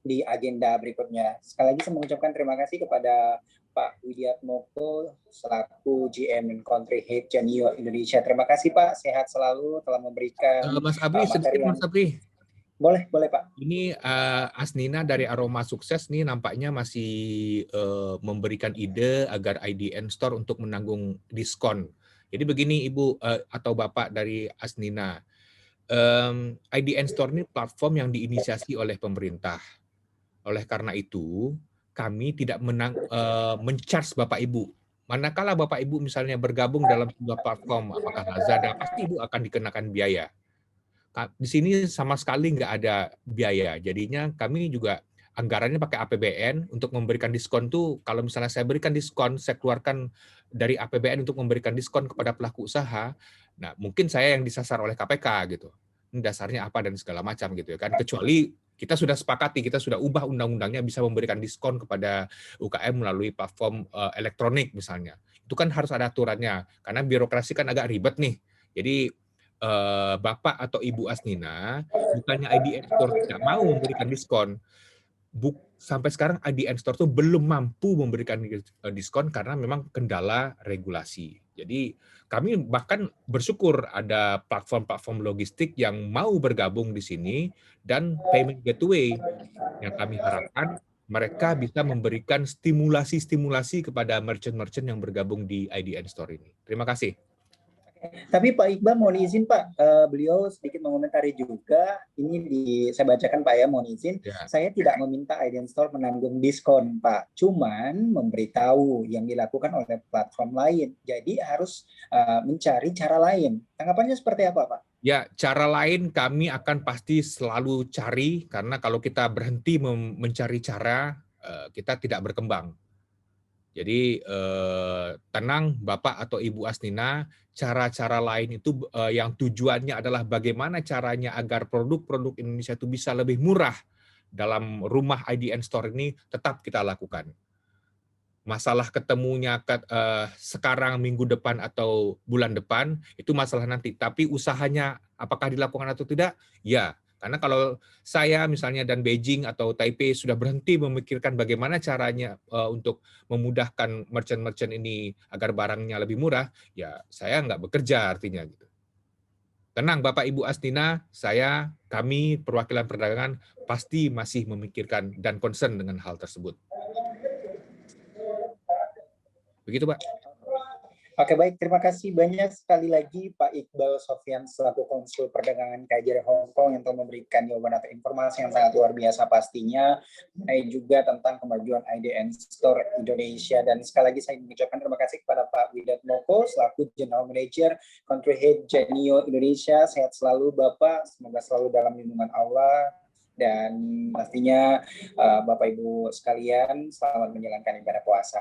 di agenda berikutnya. Sekali lagi saya mengucapkan terima kasih kepada Pak Widiatmoko selaku GM dan Country Head Genio Indonesia. Terima kasih Pak, sehat selalu telah memberikan Mas Abri, sedikit Mas Abri. Boleh Pak. Ini Asnina dari Aroma Sukses nih nampaknya masih memberikan ide agar IDN Store untuk menanggung diskon. Jadi begini Ibu atau Bapak dari Asnina, IDN Store ini platform yang diinisiasi oleh pemerintah. Oleh karena itu, kami tidak men-charge Bapak Ibu. Manakala Bapak Ibu misalnya bergabung dalam sebuah platform, apakah Lazada, pasti Ibu akan dikenakan biaya. Di sini sama sekali nggak ada biaya. Jadinya kami juga anggarannya pakai APBN untuk memberikan diskon tuh. Kalau misalnya saya berikan diskon, saya keluarkan dari APBN untuk memberikan diskon kepada pelaku usaha. Nah, mungkin saya yang disasar oleh KPK gitu. Ini dasarnya apa dan segala macam gitu ya kan. Kecuali kita sudah sepakati, kita sudah ubah undang-undangnya bisa memberikan diskon kepada UKM melalui platform elektronik misalnya. Itu kan harus ada aturannya. Karena birokrasi kan agak ribet nih. Jadi Bapak atau Ibu Asnina, bukannya IDN Store tidak mau memberikan diskon, sampai sekarang IDN Store itu belum mampu memberikan diskon karena memang kendala regulasi. Jadi kami bahkan bersyukur ada platform-platform logistik yang mau bergabung di sini dan payment gateway yang kami harapkan mereka bisa memberikan stimulasi-stimulasi kepada merchant-merchant yang bergabung di IDN Store ini. Terima kasih. Tapi Pak Iqbal mohon izin Pak, beliau sedikit mengomentari juga, ini saya bacakan Pak ya, mohon izin, ya. Saya tidak meminta IDN Store menanggung diskon Pak, cuman memberitahu yang dilakukan oleh platform lain, jadi harus mencari cara lain. Tanggapannya seperti apa Pak? Ya, cara lain kami akan pasti selalu cari, karena kalau kita berhenti mencari cara, kita tidak berkembang. Jadi tenang Bapak atau Ibu Asnina, cara-cara lain itu yang tujuannya adalah bagaimana caranya agar produk-produk Indonesia itu bisa lebih murah dalam rumah IDN Store ini tetap kita lakukan. Masalah ketemunya sekarang, minggu depan, atau bulan depan, itu masalah nanti. Tapi usahanya apakah dilakukan atau tidak? Ya. Karena kalau saya misalnya dan Beijing atau Taipei sudah berhenti memikirkan bagaimana caranya untuk memudahkan merchant-merchant ini agar barangnya lebih murah, ya saya nggak bekerja artinya gitu. Tenang Bapak Ibu Asnina, kami perwakilan perdagangan pasti masih memikirkan dan concern dengan hal tersebut. Begitu Pak. Oke baik, terima kasih banyak sekali lagi Pak Iqbal Sofyan selaku Konsul Perdagangan KJRI Hong Kong yang telah memberikan jawaban atau informasi yang sangat luar biasa pastinya mengenai juga tentang kemajuan IDN Store Indonesia. Dan sekali lagi saya mengucapkan terima kasih kepada Pak Widiatmoko selaku General Manager Country Head Genio Indonesia. Sehat selalu Bapak, semoga selalu dalam lindungan Allah. Dan pastinya Bapak Ibu sekalian selamat menjalankan ibadah puasa.